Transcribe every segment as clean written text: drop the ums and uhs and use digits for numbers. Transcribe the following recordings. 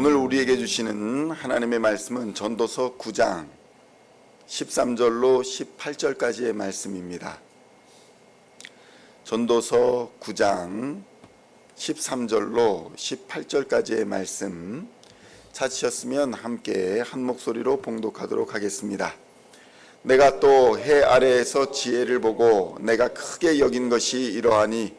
오늘 우리에게 주시는 하나님의 말씀은 전도서 9장 13절로 18절까지의 말씀입니다. 전도서 9장 13절로 18절까지의 말씀 찾으셨으면 함께 한 목소리로 봉독하도록 하겠습니다. 내가 또 해 아래에서 지혜를 보고 내가 크게 여긴 것이 이러하니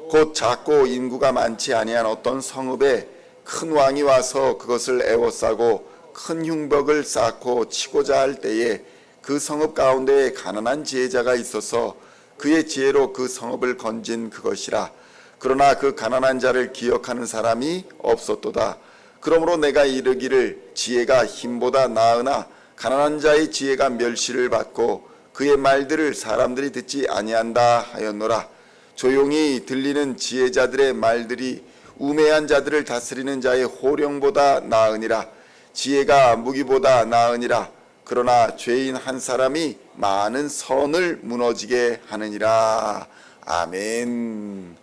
곧 작고 인구가 많지 아니한 어떤 성읍에 큰 왕이 와서 그것을 에워싸고 큰 흉벽을 쌓고 치고자 할 때에 그 성읍 가운데에 가난한 지혜자가 있어서 그의 지혜로 그 성읍을 건진 그것이라. 그러나 그 가난한 자를 기억하는 사람이 없었도다. 그러므로 내가 이르기를 지혜가 힘보다 나으나 가난한 자의 지혜가 멸시를 받고 그의 말들을 사람들이 듣지 아니한다 하였노라. 조용히 들리는 지혜자들의 말들이 우매한 자들을 다스리는 자의 호령보다 나으니라. 지혜가 무기보다 나으니라. 그러나 죄인 한 사람이 많은 선을 무너지게 하느니라. 아멘.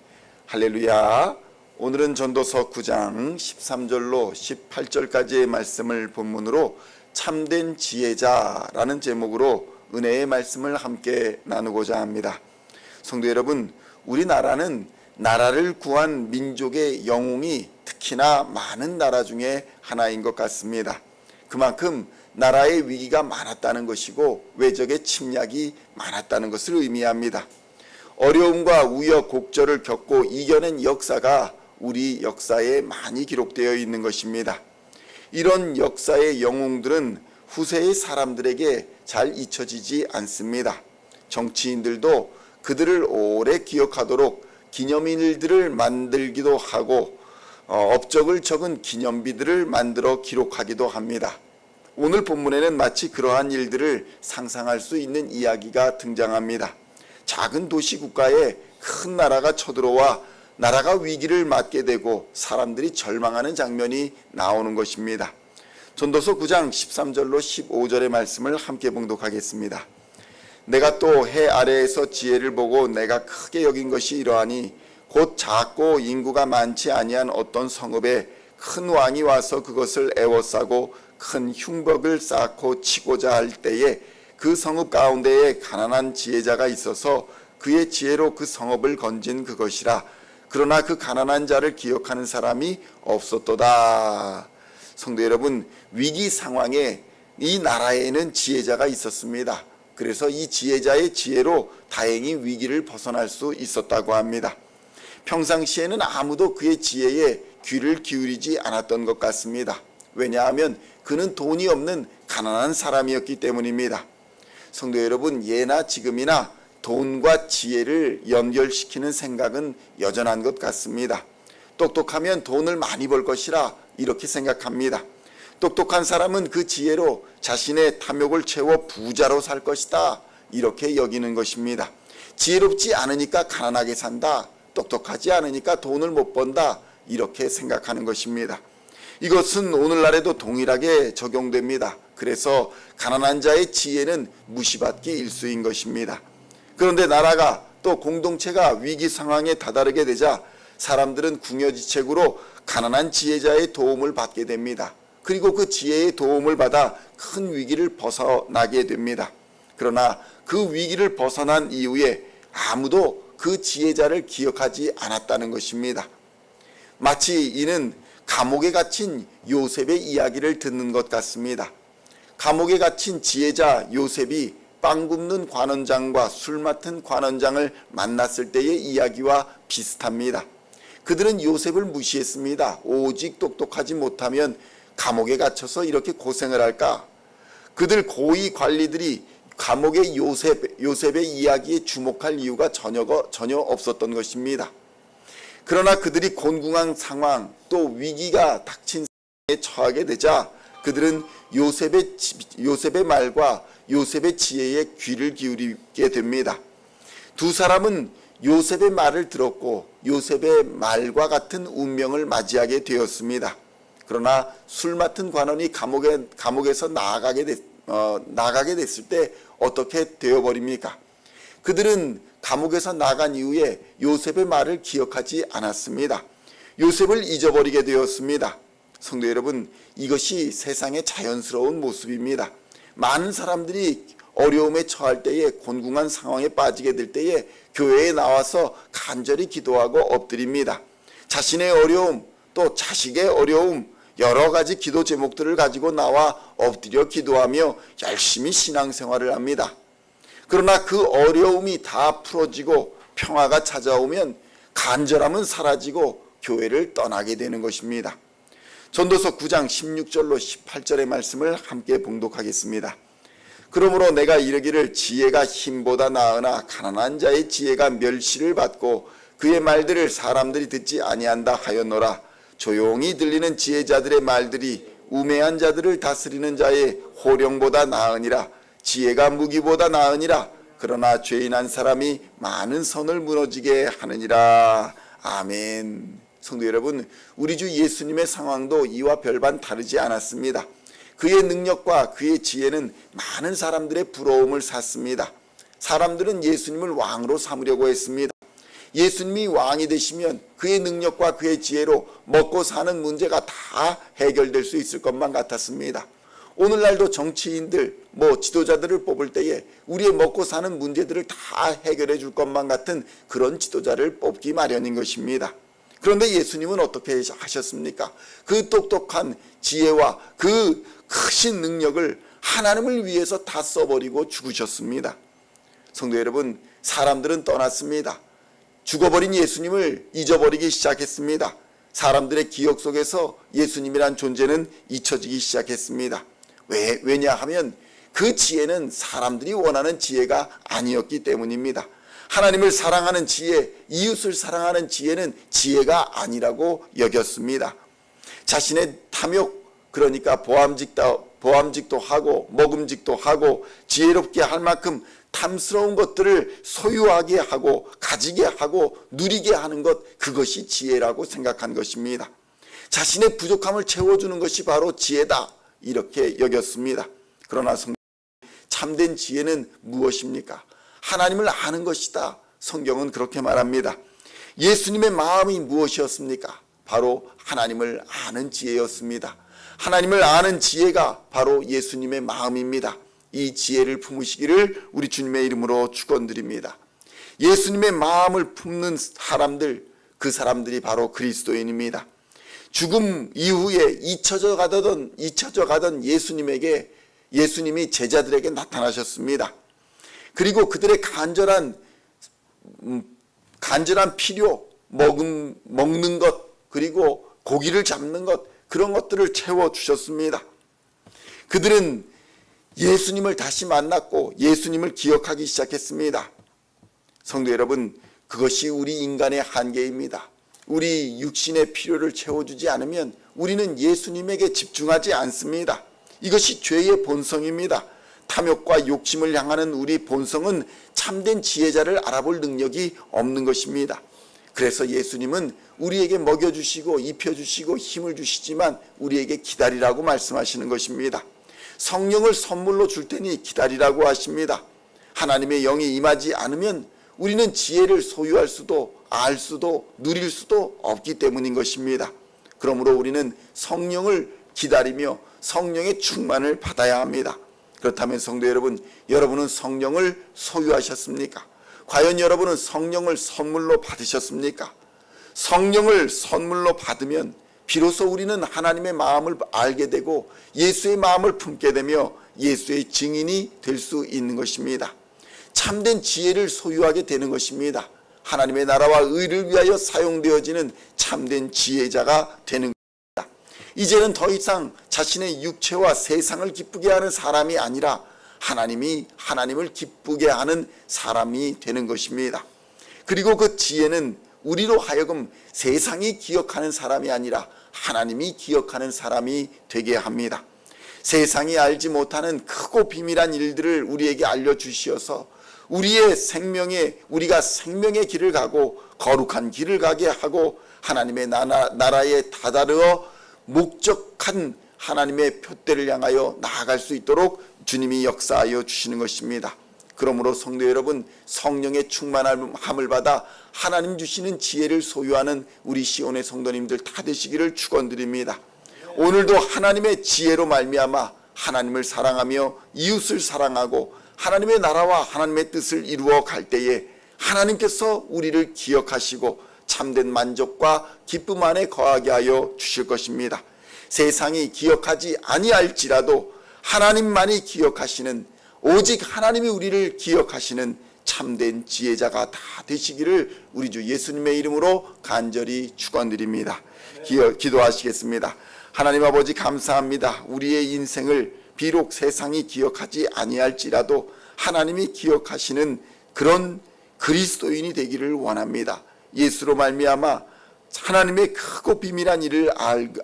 할렐루야. 오늘은 전도서 9장 13절로 18절까지의 말씀을 본문으로 참된 지혜자라는 제목으로 은혜의 말씀을 함께 나누고자 합니다. 성도 여러분, 우리나라는 나라를 구한 민족의 영웅이 특히나 많은 나라 중에 하나인 것 같습니다. 그만큼 나라의 위기가 많았다는 것이고 외적의 침략이 많았다는 것을 의미합니다. 어려움과 우여곡절을 겪고 이겨낸 역사가 우리 역사에 많이 기록되어 있는 것입니다. 이런 역사의 영웅들은 후세의 사람들에게 잘 잊혀지지 않습니다. 정치인들도 그들을 오래 기억하도록 기념일들을 만들기도 하고 업적을 적은 기념비들을 만들어 기록하기도 합니다. 오늘 본문에는 마치 그러한 일들을 상상할 수 있는 이야기가 등장합니다. 작은 도시 국가에 큰 나라가 쳐들어와 나라가 위기를 맞게 되고 사람들이 절망하는 장면이 나오는 것입니다. 전도서 9장 13절로 15절의 말씀을 함께 봉독하겠습니다. 내가 또 해 아래에서 지혜를 보고 내가 크게 여긴 것이 이러하니 곧 작고 인구가 많지 아니한 어떤 성읍에 큰 왕이 와서 그것을 에워싸고 큰 흉벽을 쌓고 치고자 할 때에 그 성읍 가운데에 가난한 지혜자가 있어서 그의 지혜로 그 성읍을 건진 그것이라. 그러나 그 가난한 자를 기억하는 사람이 없었도다. 성도 여러분, 위기 상황에 이 나라에는 지혜자가 있었습니다. 그래서 이 지혜자의 지혜로 다행히 위기를 벗어날 수 있었다고 합니다. 평상시에는 아무도 그의 지혜에 귀를 기울이지 않았던 것 같습니다. 왜냐하면 그는 돈이 없는 가난한 사람이었기 때문입니다. 성도 여러분, 예나 지금이나 돈과 지혜를 연결시키는 생각은 여전한 것 같습니다. 똑똑하면 돈을 많이 벌 것이라 이렇게 생각합니다. 똑똑한 사람은 그 지혜로 자신의 탐욕을 채워 부자로 살 것이다, 이렇게 여기는 것입니다. 지혜롭지 않으니까 가난하게 산다, 똑똑하지 않으니까 돈을 못 번다, 이렇게 생각하는 것입니다. 이것은 오늘날에도 동일하게 적용됩니다. 그래서 가난한 자의 지혜는 무시받기 일쑤인 것입니다. 그런데 나라가 또 공동체가 위기 상황에 다다르게 되자 사람들은 궁여지책으로 가난한 지혜자의 도움을 받게 됩니다. 그리고 그 지혜의 도움을 받아 큰 위기를 벗어나게 됩니다. 그러나 그 위기를 벗어난 이후에 아무도 그 지혜자를 기억하지 않았다는 것입니다. 마치 이는 감옥에 갇힌 요셉의 이야기를 듣는 것 같습니다. 감옥에 갇힌 지혜자 요셉이 빵 굽는 관원장과 술 맡은 관원장을 만났을 때의 이야기와 비슷합니다. 그들은 요셉을 무시했습니다. 오직 똑똑하지 못하면 감옥에 갇혀서 이렇게 고생을 할까? 그들 고위 관리들이 감옥의 요셉의 이야기에 주목할 이유가 전혀 없었던 것입니다. 그러나 그들이 곤궁한 상황, 또 위기가 닥친 상황에 처하게 되자 그들은 요셉의 말과 요셉의 지혜에 귀를 기울이게 됩니다. 두 사람은 요셉의 말을 들었고 요셉의 말과 같은 운명을 맞이하게 되었습니다. 그러나 술 맡은 관원이 감옥에서 나가게 됐을 때 어떻게 되어버립니까? 그들은 감옥에서 나간 이후에 요셉의 말을 기억하지 않았습니다. 요셉을 잊어버리게 되었습니다. 성도 여러분, 이것이 세상의 자연스러운 모습입니다. 많은 사람들이 어려움에 처할 때에, 곤궁한 상황에 빠지게 될 때에 교회에 나와서 간절히 기도하고 엎드립니다. 자신의 어려움, 또 자식의 어려움, 여러 가지 기도 제목들을 가지고 나와 엎드려 기도하며 열심히 신앙생활을 합니다. 그러나 그 어려움이 다 풀어지고 평화가 찾아오면 간절함은 사라지고 교회를 떠나게 되는 것입니다. 전도서 9장 16절로 18절의 말씀을 함께 봉독하겠습니다. 그러므로 내가 이르기를 지혜가 힘보다 나으나 가난한 자의 지혜가 멸시를 받고 그의 말들을 사람들이 듣지 아니한다 하였노라. 조용히 들리는 지혜자들의 말들이 우매한 자들을 다스리는 자의 호령보다 나으니라. 지혜가 무기보다 나으니라. 그러나 죄인 한 사람이 많은 선을 무너지게 하느니라. 아멘. 성도 여러분, 우리 주 예수님의 상황도 이와 별반 다르지 않았습니다. 그의 능력과 그의 지혜는 많은 사람들의 부러움을 샀습니다. 사람들은 예수님을 왕으로 삼으려고 했습니다. 예수님이 왕이 되시면 그의 능력과 그의 지혜로 먹고 사는 문제가 다 해결될 수 있을 것만 같았습니다. 오늘날도 정치인들, 지도자들을 뽑을 때에 우리의 먹고 사는 문제들을 다 해결해 줄 것만 같은 그런 지도자를 뽑기 마련인 것입니다. 그런데 예수님은 어떻게 하셨습니까? 그 똑똑한 지혜와 그 크신 능력을 하나님을 위해서 다 써버리고 죽으셨습니다. 성도 여러분, 사람들은 떠났습니다. 죽어버린 예수님을 잊어버리기 시작했습니다. 사람들의 기억 속에서 예수님이란 존재는 잊혀지기 시작했습니다. 왜냐하면 그 지혜는 사람들이 원하는 지혜가 아니었기 때문입니다. 하나님을 사랑하는 지혜, 이웃을 사랑하는 지혜는 지혜가 아니라고 여겼습니다. 자신의 탐욕, 그러니까 보암직도 하고 먹음직도 하고 지혜롭게 할 만큼 탐스러운 것들을 소유하게 하고 가지게 하고 누리게 하는 것, 그것이 지혜라고 생각한 것입니다. 자신의 부족함을 채워주는 것이 바로 지혜다, 이렇게 여겼습니다. 그러나 참된 지혜는 무엇입니까? 하나님을 아는 것이다. 성경은 그렇게 말합니다. 예수님의 마음이 무엇이었습니까? 바로 하나님을 아는 지혜였습니다. 하나님을 아는 지혜가 바로 예수님의 마음입니다. 이 지혜를 품으시기를 우리 주님의 이름으로 축원드립니다. 예수님의 마음을 품는 사람들, 그 사람들이 바로 그리스도인입니다. 죽음 이후에 잊혀져 가던 예수님이 제자들에게 나타나셨습니다. 그리고 그들의 간절한 필요, 먹는 것, 그리고 고기를 잡는 것, 그런 것들을 채워주셨습니다. 그들은 예수님을 다시 만났고 예수님을 기억하기 시작했습니다. 성도 여러분, 그것이 우리 인간의 한계입니다. 우리 육신의 필요를 채워주지 않으면 우리는 예수님에게 집중하지 않습니다. 이것이 죄의 본성입니다. 탐욕과 욕심을 향하는 우리 본성은 참된 지혜자를 알아볼 능력이 없는 것입니다. 그래서 예수님은 우리에게 먹여주시고 입혀주시고 힘을 주시지만 우리에게 기다리라고 말씀하시는 것입니다. 성령을 선물로 줄 테니 기다리라고 하십니다. 하나님의 영이 임하지 않으면 우리는 지혜를 소유할 수도 알 수도 누릴 수도 없기 때문인 것입니다. 그러므로 우리는 성령을 기다리며 성령의 충만을 받아야 합니다. 그렇다면 성도 여러분, 여러분은 성령을 소유하셨습니까? 과연 여러분은 성령을 선물로 받으셨습니까? 성령을 선물로 받으면 비로소 우리는 하나님의 마음을 알게 되고 예수의 마음을 품게 되며 예수의 증인이 될 수 있는 것입니다. 참된 지혜를 소유하게 되는 것입니다. 하나님의 나라와 의를 위하여 사용되어지는 참된 지혜자가 되는 것입니다. 이제는 더 이상 자신의 육체와 세상을 기쁘게 하는 사람이 아니라 하나님을 기쁘게 하는 사람이 되는 것입니다. 그리고 그 지혜는 우리로 하여금 세상이 기억하는 사람이 아니라 하나님이 기억하는 사람이 되게 합니다. 세상이 알지 못하는 크고 비밀한 일들을 우리에게 알려주시어서 우리가 생명의 길을 가고 거룩한 길을 가게 하고 하나님의 나라에 다다르어 목적한 하나님의 표대를 향하여 나아갈 수 있도록 주님이 역사하여 주시는 것입니다. 그러므로 성도 여러분, 성령의 충만함을 받아 하나님 주시는 지혜를 소유하는 우리 시온의 성도님들 다 되시기를 축원드립니다. 오늘도 하나님의 지혜로 말미암아 하나님을 사랑하며 이웃을 사랑하고 하나님의 나라와 하나님의 뜻을 이루어 갈 때에 하나님께서 우리를 기억하시고 참된 만족과 기쁨 안에 거하게 하여 주실 것입니다. 세상이 기억하지 아니할지라도 하나님만이 기억하시는, 오직 하나님이 우리를 기억하시는 참된 지혜자가 다 되시기를 우리 주 예수님의 이름으로 간절히 축원드립니다. 기도하시겠습니다. 하나님 아버지 감사합니다. 우리의 인생을 비록 세상이 기억하지 아니할지라도 하나님이 기억하시는 그런 그리스도인이 되기를 원합니다. 예수로 말미암아 하나님의 크고 비밀한 일을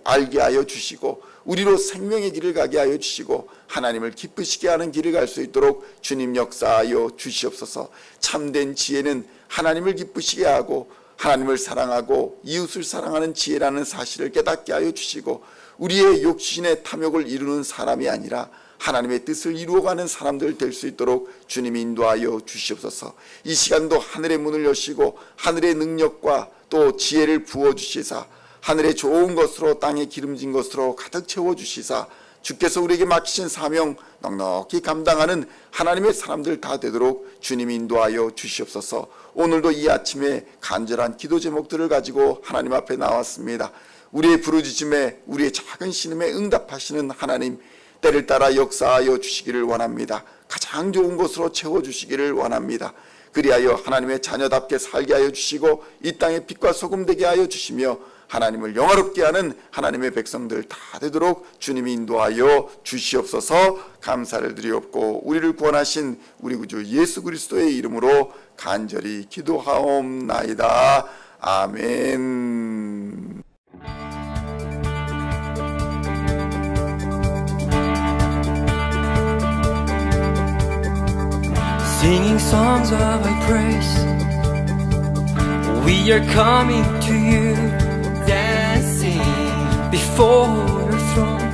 알게 하여 주시고 우리로 생명의 길을 가게 하여 주시고 하나님을 기쁘시게 하는 길을 갈 수 있도록 주님 역사하여 주시옵소서. 참된 지혜는 하나님을 기쁘시게 하고 하나님을 사랑하고 이웃을 사랑하는 지혜라는 사실을 깨닫게 하여 주시고 우리의 욕심의 탐욕을 이루는 사람이 아니라 하나님의 뜻을 이루어가는 사람들 될 수 있도록 주님이 인도하여 주시옵소서. 이 시간도 하늘의 문을 여시고 하늘의 능력과 또 지혜를 부어주시사 하늘의 좋은 것으로 땅에 기름진 것으로 가득 채워주시사 주께서 우리에게 맡기신 사명 넉넉히 감당하는 하나님의 사람들 다 되도록 주님이 인도하여 주시옵소서. 오늘도 이 아침에 간절한 기도 제목들을 가지고 하나님 앞에 나왔습니다. 우리의 부르짖음에 우리의 작은 신음에 응답하시는 하나님, 때를 따라 역사하여 주시기를 원합니다. 가장 좋은 것으로 채워주시기를 원합니다. 그리하여 하나님의 자녀답게 살게 하여 주시고 이 땅에 빛과 소금 되게 하여 주시며 하나님을 영화롭게 하는 하나님의 백성들 다 되도록 주님이 인도하여 주시옵소서. 감사를 드리옵고 우리를 구원하신 우리 구주 예수 그리스도의 이름으로 간절히 기도하옵나이다. 아멘. Singing songs of thy praise, we are coming to you, dancing before your throne.